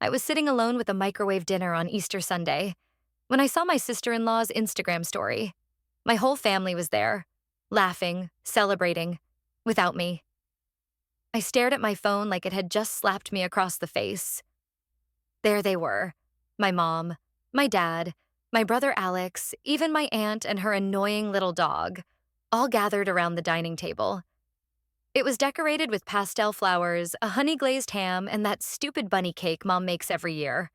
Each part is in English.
I was sitting alone with a microwave dinner on Easter Sunday when I saw my sister-in-law's Instagram story. My whole family was there, laughing, celebrating, without me. I stared at my phone like it had just slapped me across the face. There they were, my mom, my dad, my brother Alex, even my aunt and her annoying little dog, all gathered around the dining table. It was decorated with pastel flowers, a honey-glazed ham, and that stupid bunny cake Mom makes every year.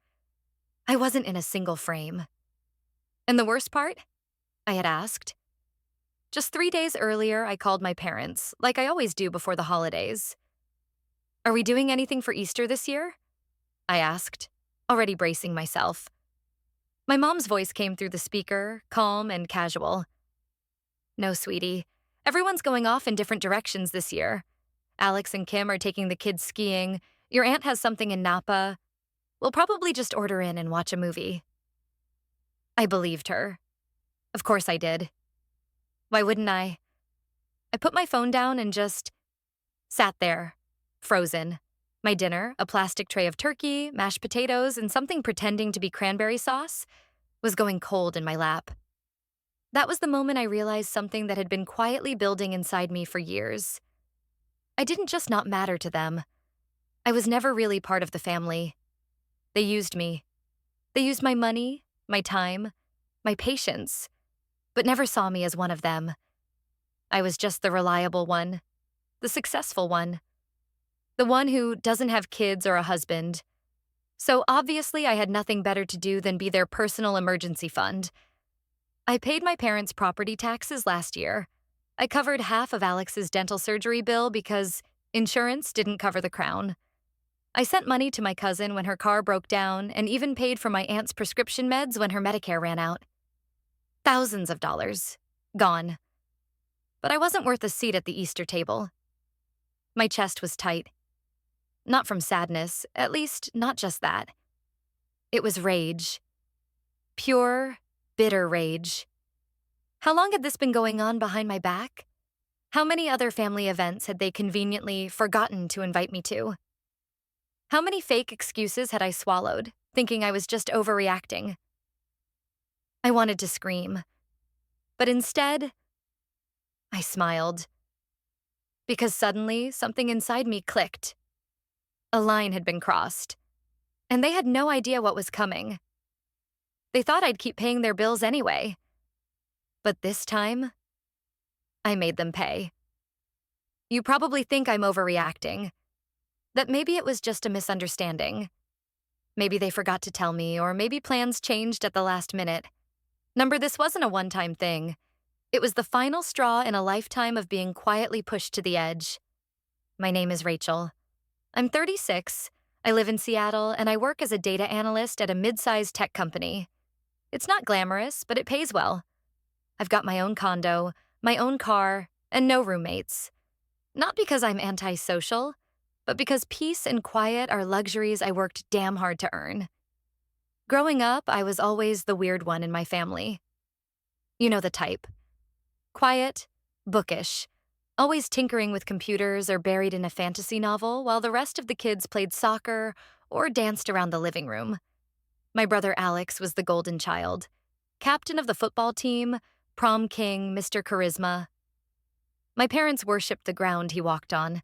I wasn't in a single frame. And the worst part? I had asked. Just 3 days earlier, I called my parents, like I always do before the holidays. Are we doing anything for Easter this year? I asked, already bracing myself. My mom's voice came through the speaker, calm and casual. No, sweetie. Everyone's going off in different directions this year. Alex and Kim are taking the kids skiing. Your aunt has something in Napa. We'll probably just order in and watch a movie. I believed her. Of course I did. Why wouldn't I? I put my phone down and just sat there, frozen. My dinner, a plastic tray of turkey, mashed potatoes, and something pretending to be cranberry sauce, was going cold in my lap. That was the moment I realized something that had been quietly building inside me for years. I didn't just not matter to them. I was never really part of the family. They used me. They used my money, my time, my patience, but never saw me as one of them. I was just the reliable one, the successful one, the one who doesn't have kids or a husband. So obviously I had nothing better to do than be their personal emergency fund. I paid my parents' property taxes last year. I covered half of Alex's dental surgery bill because insurance didn't cover the crown. I sent money to my cousin when her car broke down and even paid for my aunt's prescription meds when her Medicare ran out. Thousands of dollars. Gone. But I wasn't worth a seat at the Easter table. My chest was tight. Not from sadness, at least not just that. It was rage. Pure, bitter rage. How long had this been going on behind my back? How many other family events had they conveniently forgotten to invite me to? How many fake excuses had I swallowed, thinking I was just overreacting? I wanted to scream. But instead, I smiled. Because suddenly, something inside me clicked. A line had been crossed. And they had no idea what was coming. They thought I'd keep paying their bills anyway. But this time, I made them pay. You probably think I'm overreacting. That maybe it was just a misunderstanding. Maybe they forgot to tell me, or maybe plans changed at the last minute. This wasn't a one-time thing. It was the final straw in a lifetime of being quietly pushed to the edge. My name is Rachel. I'm 36, I live in Seattle, and I work as a data analyst at a mid-sized tech company. It's not glamorous, but it pays well. I've got my own condo, my own car, and no roommates. Not because I'm antisocial, but because peace and quiet are luxuries I worked damn hard to earn. Growing up, I was always the weird one in my family. You know the type. Quiet, bookish, always tinkering with computers or buried in a fantasy novel while the rest of the kids played soccer or danced around the living room. My brother Alex was the golden child, captain of the football team, prom king, Mr. Charisma. My parents worshipped the ground he walked on.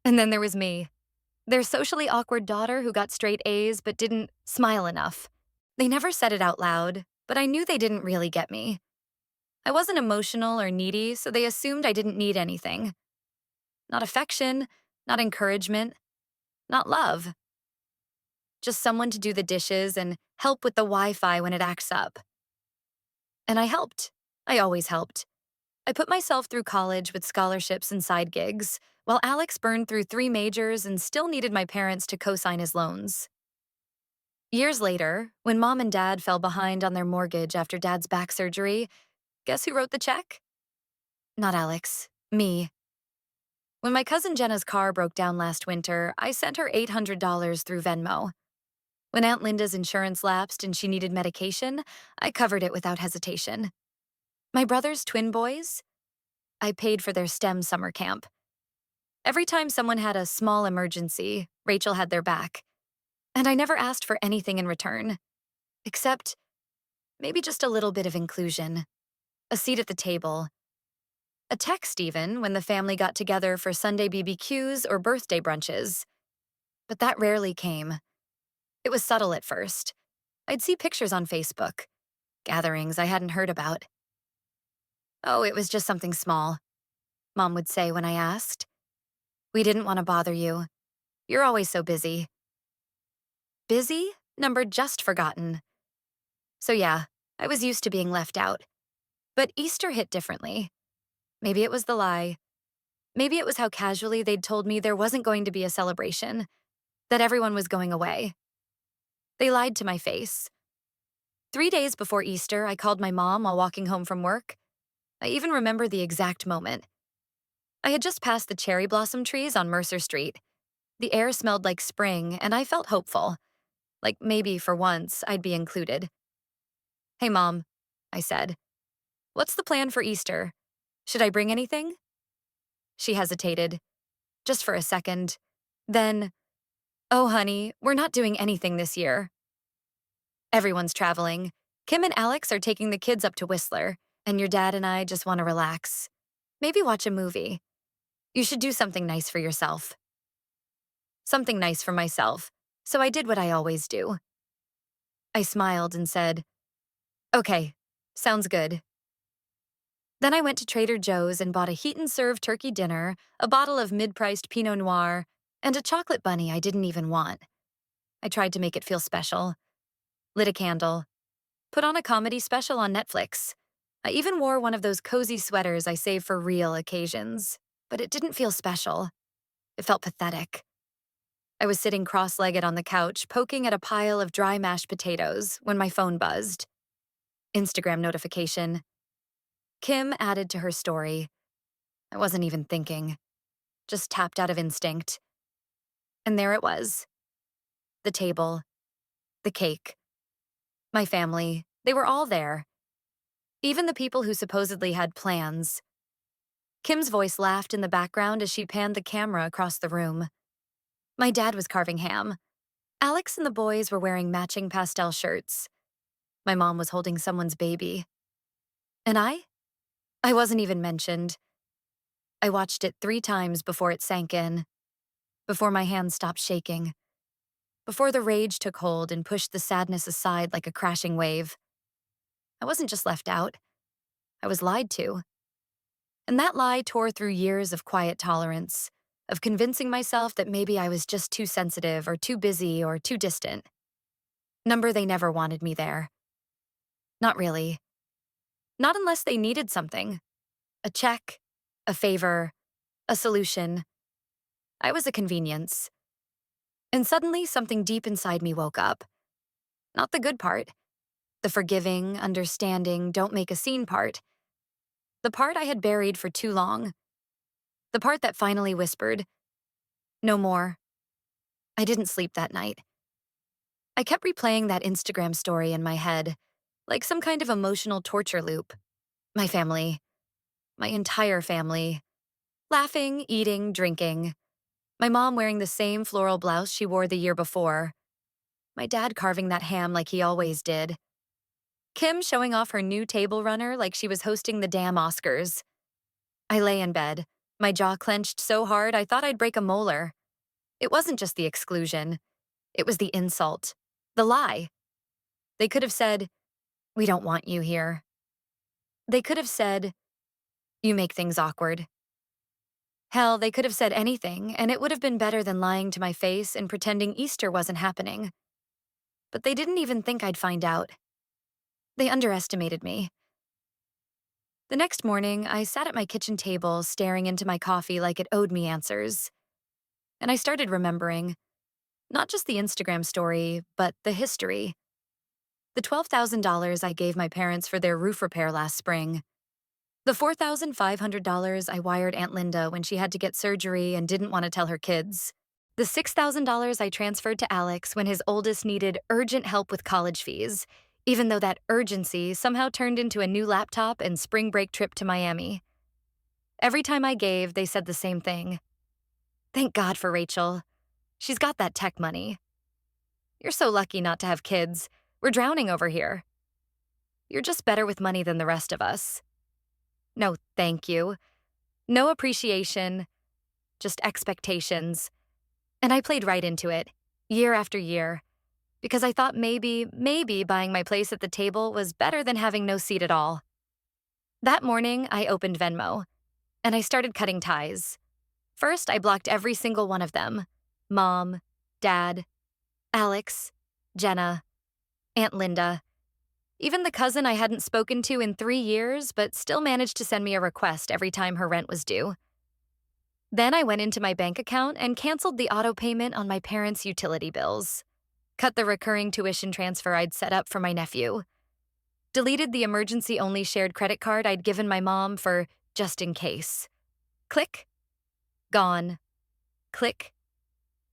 And then there was me, their socially awkward daughter who got straight A's but didn't smile enough. They never said it out loud, but I knew they didn't really get me. I wasn't emotional or needy, so they assumed I didn't need anything. Not affection, not encouragement, not love. Just someone to do the dishes and help with the Wi-Fi when it acts up. And I helped. I always helped. I put myself through college with scholarships and side gigs, while Alex burned through 3 majors and still needed my parents to co-sign his loans. Years later, when Mom and Dad fell behind on their mortgage after Dad's back surgery, guess who wrote the check? Not Alex, me. When my cousin Jenna's car broke down last winter, I sent her $800 through Venmo. When Aunt Linda's insurance lapsed and she needed medication, I covered it without hesitation. My brother's twin boys? I paid for their STEM summer camp. Every time someone had a small emergency, Rachel had their back. And I never asked for anything in return, except maybe just a little bit of inclusion, a seat at the table, a text even when the family got together for Sunday BBQs or birthday brunches. But that rarely came. It was subtle at first. I'd see pictures on Facebook, gatherings I hadn't heard about. "Oh, it was just something small," Mom would say when I asked. "We didn't want to bother you. You're always so busy." Busy? Number just forgotten. So yeah, I was used to being left out. But Easter hit differently. Maybe it was the lie. Maybe it was how casually they'd told me there wasn't going to be a celebration, that everyone was going away. They lied to my face. 3 days before Easter, I called my mom while walking home from work. I even remember the exact moment. I had just passed the cherry blossom trees on Mercer Street. The air smelled like spring, and I felt hopeful. Like maybe, for once, I'd be included. "Hey, Mom," I said. "What's the plan for Easter? Should I bring anything?" She hesitated, just for a second. Then, "Oh, honey, we're not doing anything this year. Everyone's traveling. Kim and Alex are taking the kids up to Whistler, and your dad and I just want to relax. Maybe watch a movie. You should do something nice for yourself." Something nice for myself, so I did what I always do. I smiled and said, "Okay, sounds good." Then I went to Trader Joe's and bought a heat-and-serve turkey dinner, a bottle of mid-priced Pinot Noir, and a chocolate bunny I didn't even want. I tried to make it feel special. Lit a candle. Put on a comedy special on Netflix. I even wore one of those cozy sweaters I save for real occasions. But it didn't feel special. It felt pathetic. I was sitting cross-legged on the couch, poking at a pile of dry mashed potatoes, when my phone buzzed. Instagram notification. Kim added to her story. I wasn't even thinking. Just tapped out of instinct. And there it was. The table. The cake. My family. They were all there. Even the people who supposedly had plans. Kim's voice laughed in the background as she panned the camera across the room. My dad was carving ham. Alex and the boys were wearing matching pastel shirts. My mom was holding someone's baby. And I wasn't even mentioned. I watched it 3 times before it sank in. Before my hands stopped shaking. Before the rage took hold and pushed the sadness aside like a crashing wave. I wasn't just left out. I was lied to. And that lie tore through years of quiet tolerance, of convincing myself that maybe I was just too sensitive or too busy or too distant. Number they never wanted me there. Not really. Not unless they needed something. A check, a favor, a solution. I was a convenience. And suddenly something deep inside me woke up. Not the good part. The forgiving, understanding, don't make a scene part. The part I had buried for too long. The part that finally whispered, "No more." I didn't sleep that night. I kept replaying that Instagram story in my head, like some kind of emotional torture loop. My family. My entire family. Laughing, eating, drinking. My mom wearing the same floral blouse she wore the year before. My dad carving that ham like he always did. Kim showing off her new table runner like she was hosting the damn Oscars. I lay in bed, my jaw clenched so hard I thought I'd break a molar. It wasn't just the exclusion. It was the insult. The lie. They could have said, "We don't want you here." They could have said, "You make things awkward." Hell, they could have said anything, and it would have been better than lying to my face and pretending Easter wasn't happening. But they didn't even think I'd find out. They underestimated me. The next morning, I sat at my kitchen table staring into my coffee like it owed me answers. And I started remembering, not just the Instagram story, but the history. The $12,000 I gave my parents for their roof repair last spring. The $4,500 I wired Aunt Linda when she had to get surgery and didn't want to tell her kids. The $6,000 I transferred to Alex when his oldest needed urgent help with college fees, even though that urgency somehow turned into a new laptop and spring break trip to Miami. Every time I gave, they said the same thing. Thank God for Rachel. She's got that tech money. You're so lucky not to have kids. We're drowning over here. You're just better with money than the rest of us. No, thank you. No appreciation, just expectations. And I played right into it, year after year, because I thought maybe buying my place at the table was better than having no seat at all. That morning, I opened Venmo, and I started cutting ties. First, I blocked every single one of them: Mom, Dad, Alex, Jenna, Aunt Linda, even the cousin I hadn't spoken to in 3 years but still managed to send me a request every time her rent was due. Then I went into my bank account and canceled the auto payment on my parents' utility bills, cut the recurring tuition transfer I'd set up for my nephew, deleted the emergency-only shared credit card I'd given my mom for just in case. Click. Gone. Click.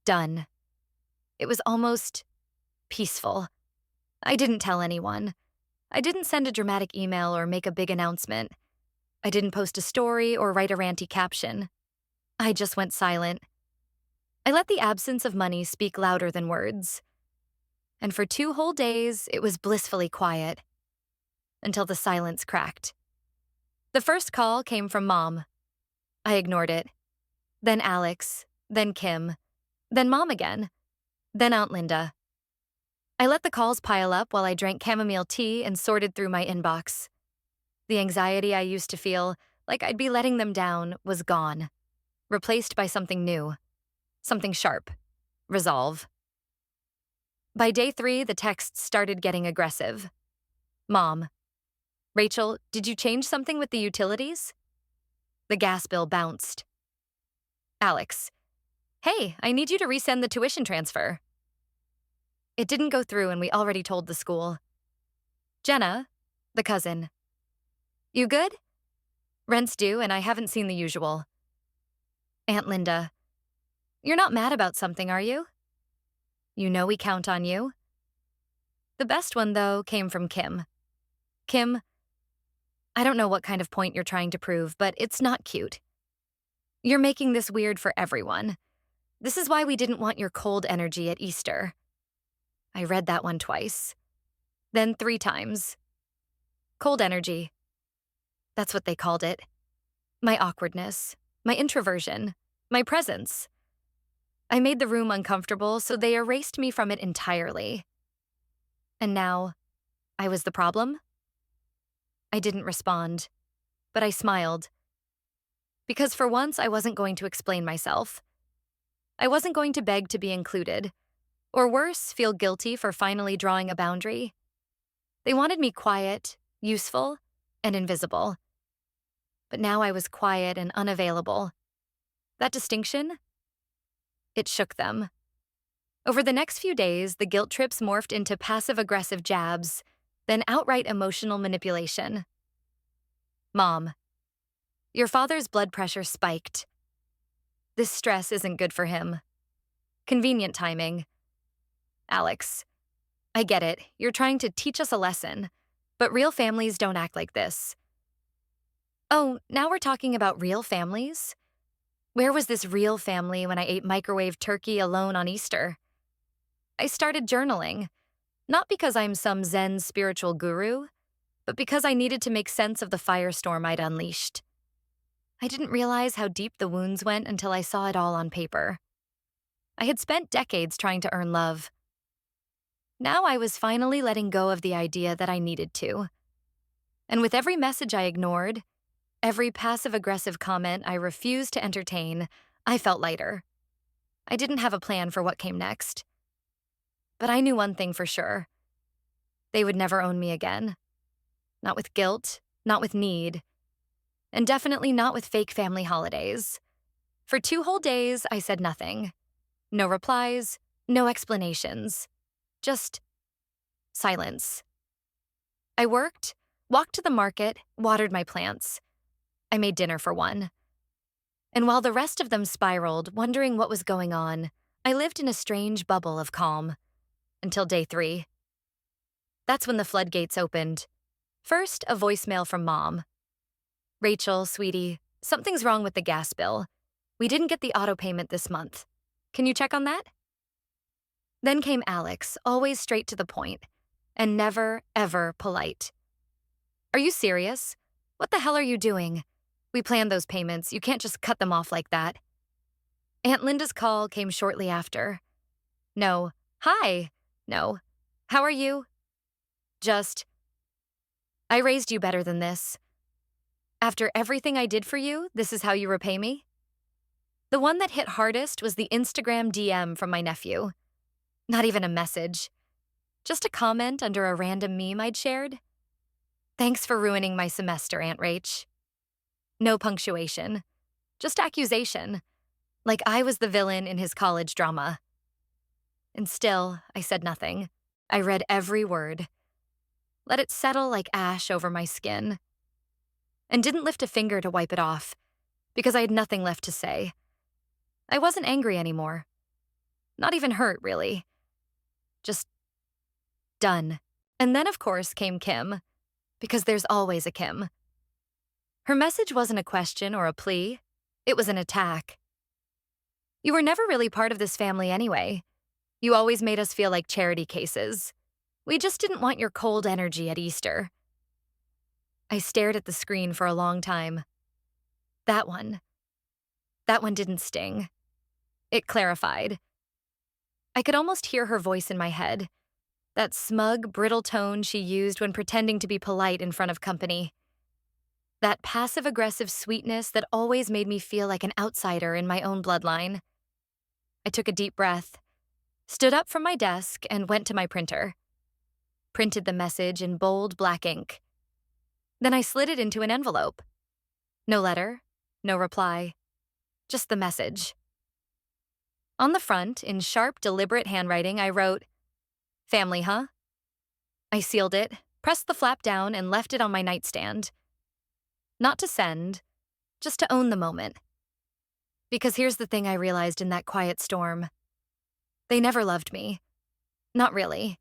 Done. It was almost peaceful. I didn't tell anyone. I didn't send a dramatic email or make a big announcement. I didn't post a story or write a ranty caption. I just went silent. I let the absence of money speak louder than words. And for 2 whole days, it was blissfully quiet. Until the silence cracked. The first call came from Mom. I ignored it. Then Alex, then Kim, then Mom again, then Aunt Linda. I let the calls pile up while I drank chamomile tea and sorted through my inbox. The anxiety I used to feel, like I'd be letting them down, was gone, replaced by something new, something sharp: resolve. By day 3, the texts started getting aggressive. Mom: Rachel, did you change something with the utilities? The gas bill bounced. Alex: Hey, I need you to resend the tuition transfer. It didn't go through and we already told the school. Jenna, the cousin: You good? Rent's due and I haven't seen the usual. Aunt Linda: You're not mad about something, are you? You know we count on you. The best one, though, came from Kim. Kim: I don't know what kind of point you're trying to prove, but it's not cute. You're making this weird for everyone. This is why we didn't want your cold energy at Easter. I read that one twice. Then 3 times. Cold energy. That's what they called it. My awkwardness, my introversion, my presence. I made the room uncomfortable, so they erased me from it entirely. And now, I was the problem? I didn't respond, but I smiled. Because for once, I wasn't going to explain myself. I wasn't going to beg to be included, or worse, feel guilty for finally drawing a boundary. They wanted me quiet, useful, and invisible. But now I was quiet and unavailable. That distinction? It shook them. Over the next few days, the guilt trips morphed into passive-aggressive jabs, then outright emotional manipulation. Mom: Your father's blood pressure spiked. This stress isn't good for him. Convenient timing. Alex: I get it. You're trying to teach us a lesson, but real families don't act like this. Oh, now we're talking about real families? Where was this real family when I ate microwave turkey alone on Easter? I started journaling, not because I'm some Zen spiritual guru, but because I needed to make sense of the firestorm I'd unleashed. I didn't realize how deep the wounds went until I saw it all on paper. I had spent decades trying to earn love. Now I was finally letting go of the idea that I needed to. And with every message I ignored, every passive-aggressive comment I refused to entertain, I felt lighter. I didn't have a plan for what came next. But I knew one thing for sure. They would never own me again. Not with guilt, not with need, and definitely not with fake family holidays. For 2 whole days, I said nothing. No replies, no explanations. Just silence. I worked, walked to the market, watered my plants. I made dinner for one. And while the rest of them spiraled, wondering what was going on, I lived in a strange bubble of calm. Until day 3. That's when the floodgates opened. First, a voicemail from Mom. Rachel, sweetie, something's wrong with the gas bill. We didn't get the auto payment this month. Can you check on that? Then came Alex, always straight to the point, and never, ever polite. Are you serious? What the hell are you doing? We planned those payments. You can't just cut them off like that. Aunt Linda's call came shortly after. No. Hi. No. How are you? Just, I raised you better than this. After everything I did for you, this is how you repay me? The one that hit hardest was the Instagram DM from my nephew. Not even a message. Just a comment under a random meme I'd shared. Thanks for ruining my semester, Aunt Rach. No punctuation. Just accusation. Like I was the villain in his college drama. And still, I said nothing. I read every word. Let it settle like ash over my skin. And didn't lift a finger to wipe it off, because I had nothing left to say. I wasn't angry anymore. Not even hurt, really. Just done. And then, of course, came Kim, because there's always a Kim. Her message wasn't a question or a plea. It was an attack. You were never really part of this family anyway. You always made us feel like charity cases. We just didn't want your cold energy at Easter. I stared at the screen for a long time. That one didn't sting. It clarified. I could almost hear her voice in my head, that smug, brittle tone she used when pretending to be polite in front of company. That passive-aggressive sweetness that always made me feel like an outsider in my own bloodline. I took a deep breath, stood up from my desk, and went to my printer. Printed the message in bold black ink. Then I slid it into an envelope. No letter, no reply, just the message. On the front, in sharp, deliberate handwriting, I wrote, "Family, huh?" I sealed it, pressed the flap down, and left it on my nightstand. Not to send, just to own the moment. Because here's the thing I realized in that quiet storm. They never loved me. Not really.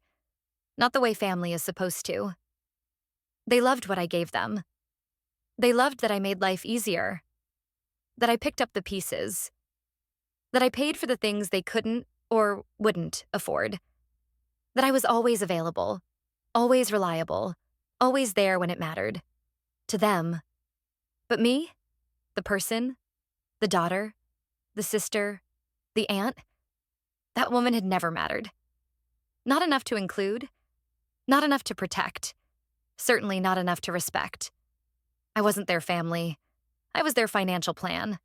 Not the way family is supposed to. They loved what I gave them. They loved that I made life easier. That I picked up the pieces. That I paid for the things they couldn't or wouldn't afford. That I was always available, always reliable, always there when it mattered. To them. But me, the person, the daughter, the sister, the aunt, that woman had never mattered. Not enough to include, not enough to protect, certainly not enough to respect. I wasn't their family. I was their financial plan.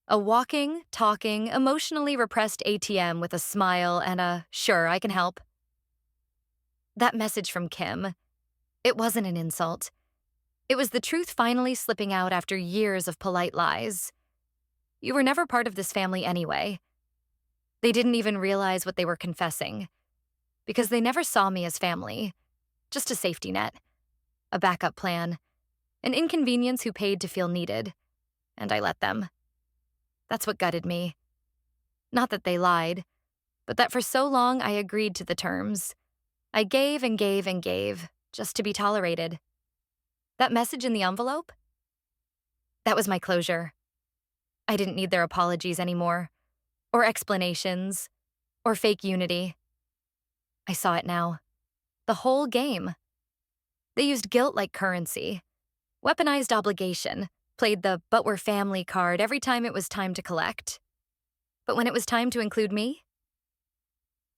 A walking, talking, emotionally repressed ATM with a smile and a, "Sure, I can help." That message from Kim, it wasn't an insult. It was the truth finally slipping out after years of polite lies. You were never part of this family anyway. They didn't even realize what they were confessing, because they never saw me as family, just a safety net, a backup plan, an inconvenience who paid to feel needed, and I let them. That's what gutted me. Not that they lied, but that for so long I agreed to the terms. I gave and gave and gave, just to be tolerated. That message in the envelope? That was my closure. I didn't need their apologies anymore, or explanations, or fake unity. I saw it now. The whole game. They used guilt like currency, weaponized obligation, played the "but we're family" card every time it was time to collect. But when it was time to include me?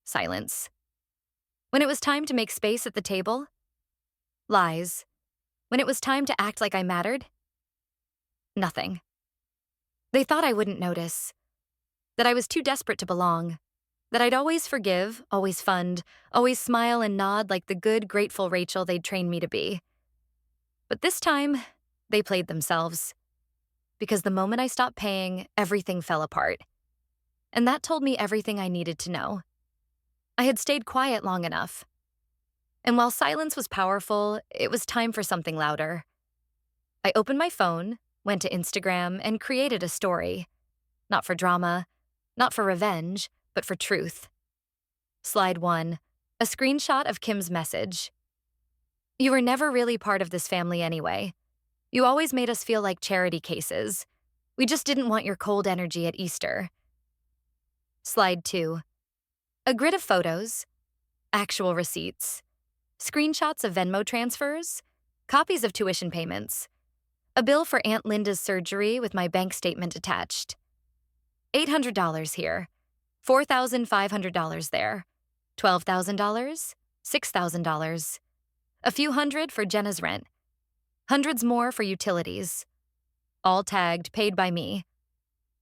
Silence. When it was time to make space at the table? Lies. When it was time to act like I mattered? Nothing. They thought I wouldn't notice. That I was too desperate to belong. That I'd always forgive, always fund, always smile and nod like the good, grateful Rachel they'd trained me to be. But this time, they played themselves. Because the moment I stopped paying, everything fell apart. And that told me everything I needed to know. I had stayed quiet long enough. And while silence was powerful, it was time for something louder. I opened my phone, went to Instagram, and created a story. Not for drama, not for revenge, but for truth. Slide 1, a screenshot of Kim's message. You were never really part of this family anyway. You always made us feel like charity cases. We just didn't want your cold energy at Easter. Slide 2, A grid of photos, actual receipts, screenshots of Venmo transfers, copies of tuition payments, a bill for Aunt Linda's surgery with my bank statement attached. $800 here, $4,500 there, $12,000, $6,000, a few hundred for Jenna's rent, hundreds more for utilities, all tagged paid by me.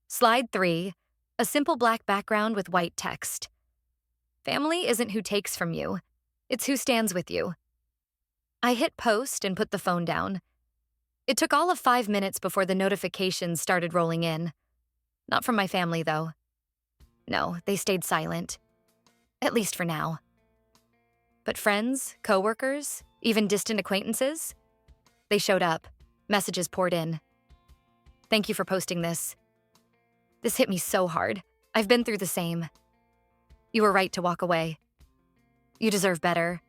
Slide 3, a simple black background with white text. Family isn't who takes from you, it's who stands with you. I hit post and put the phone down. It took all of 5 minutes before the notifications started rolling in. Not from my family, though. No, they stayed silent. At least for now. But friends, coworkers, even distant acquaintances, they showed up. Messages poured in. Thank you for posting this. This hit me so hard. I've been through the same. You were right to walk away. You deserve better.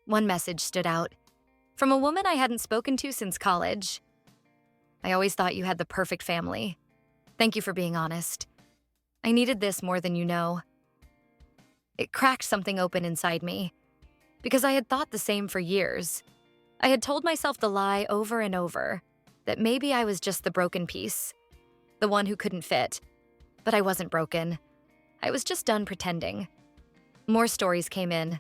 One message stood out. From a woman I hadn't spoken to since college. I always thought you had the perfect family. Thank you for being honest. I needed this more than you know. It cracked something open inside me. Because I had thought the same for years. I had told myself the lie over and over, that maybe I was just the broken piece. The one who couldn't fit. But I wasn't broken. I was just done pretending. More stories came in.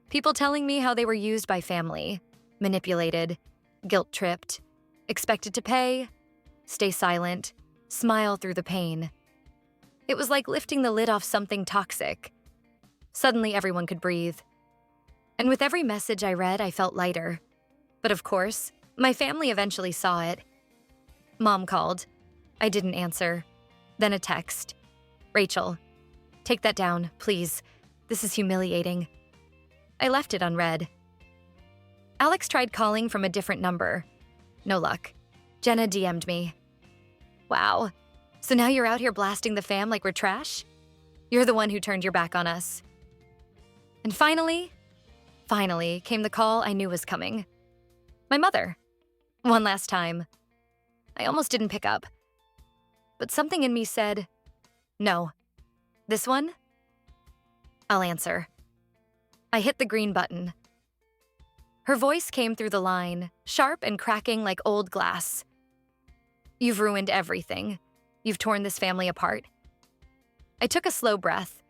People telling me how they were used by family, manipulated, guilt-tripped, expected to pay, stay silent, smile through the pain. It was like lifting the lid off something toxic. Suddenly everyone could breathe. And with every message I read, I felt lighter. But of course, my family eventually saw it. Mom called. I didn't answer. Then a text. Rachel, take that down, please. This is humiliating. I left it unread. Alex tried calling from a different number. No luck. Jenna DM'd me. Wow. So now you're out here blasting the fam like we're trash? You're the one who turned your back on us. And finally came the call I knew was coming. My mother. One last time. I almost didn't pick up. But something in me said, no. This one? I'll answer. I hit the green button. Her voice came through the line, sharp and cracking like old glass. You've ruined everything. You've torn this family apart. I took a slow breath,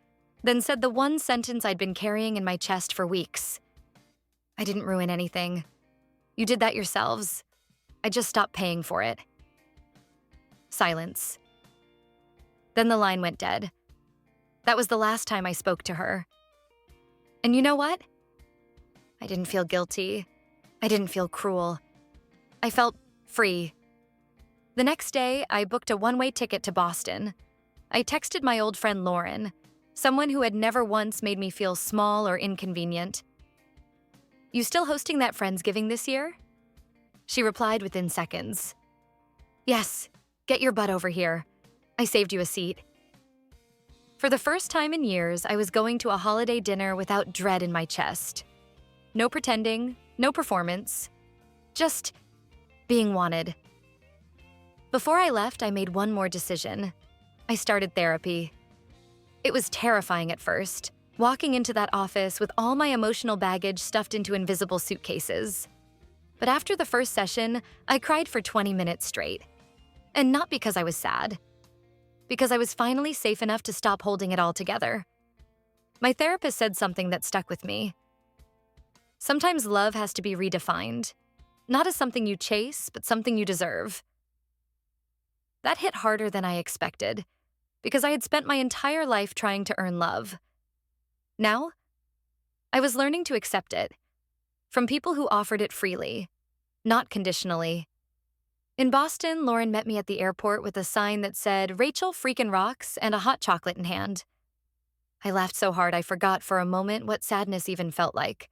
then said the one sentence I'd been carrying in my chest for weeks. I didn't ruin anything. You did that yourselves. I just stopped paying for it. Silence. Then the line went dead. That was the last time I spoke to her. And you know what? I didn't feel guilty. I didn't feel cruel. I felt free. The next day, I booked a one-way ticket to Boston. I texted my old friend Lauren, someone who had never once made me feel small or inconvenient. You still hosting that Friendsgiving this year? She replied within seconds. Yes, get your butt over here. I saved you a seat. For the first time in years, I was going to a holiday dinner without dread in my chest. No pretending, no performance, just being wanted. Before I left, I made one more decision. I started therapy. It was terrifying at first, walking into that office with all my emotional baggage stuffed into invisible suitcases. But after the first session, I cried for 20 minutes straight. And not because I was sad. Because I was finally safe enough to stop holding it all together. My therapist said something that stuck with me. Sometimes love has to be redefined, not as something you chase, but something you deserve. That hit harder than I expected, because I had spent my entire life trying to earn love. Now, I was learning to accept it, from people who offered it freely, not conditionally. In Boston, Lauren met me at the airport with a sign that said, "Rachel freakin' rocks," and a hot chocolate in hand. I laughed so hard I forgot for a moment what sadness even felt like.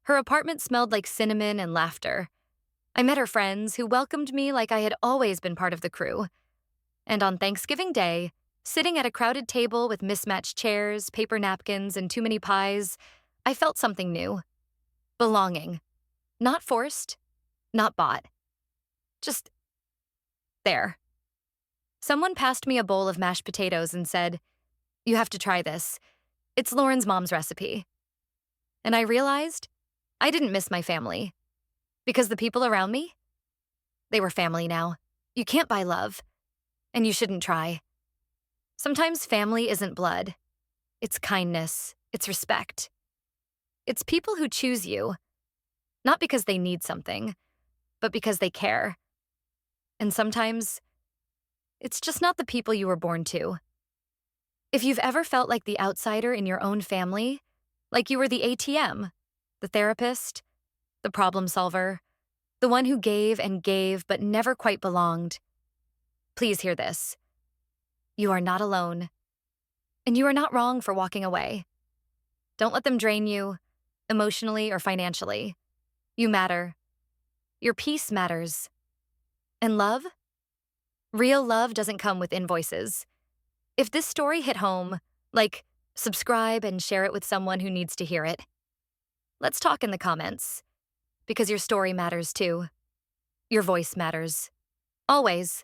Her apartment smelled like cinnamon and laughter. I met her friends, who welcomed me like I had always been part of the crew. And on Thanksgiving Day, sitting at a crowded table with mismatched chairs, paper napkins, and too many pies, I felt something new. Belonging. Not forced, not bought. Just there. Someone passed me a bowl of mashed potatoes and said, "You have to try this. It's Lauren's mom's recipe. And I realized I didn't miss my family because the people around me, they were family now. You can't buy love, and you shouldn't try. Sometimes family isn't blood. It's kindness. It's respect. It's people who choose you, not because they need something, but because they care. And sometimes it's just not the people you were born to. If you've ever felt like the outsider in your own family, like you were the ATM, the therapist, the problem solver, the one who gave and gave but never quite belonged, please hear this. You are not alone, and you are not wrong for walking away. Don't let them drain you, emotionally or financially. You matter. Your peace matters. And love? Real love doesn't come with invoices. If this story hit home, subscribe and share it with someone who needs to hear it. Let's talk in the comments, because your story matters too. Your voice matters. Always.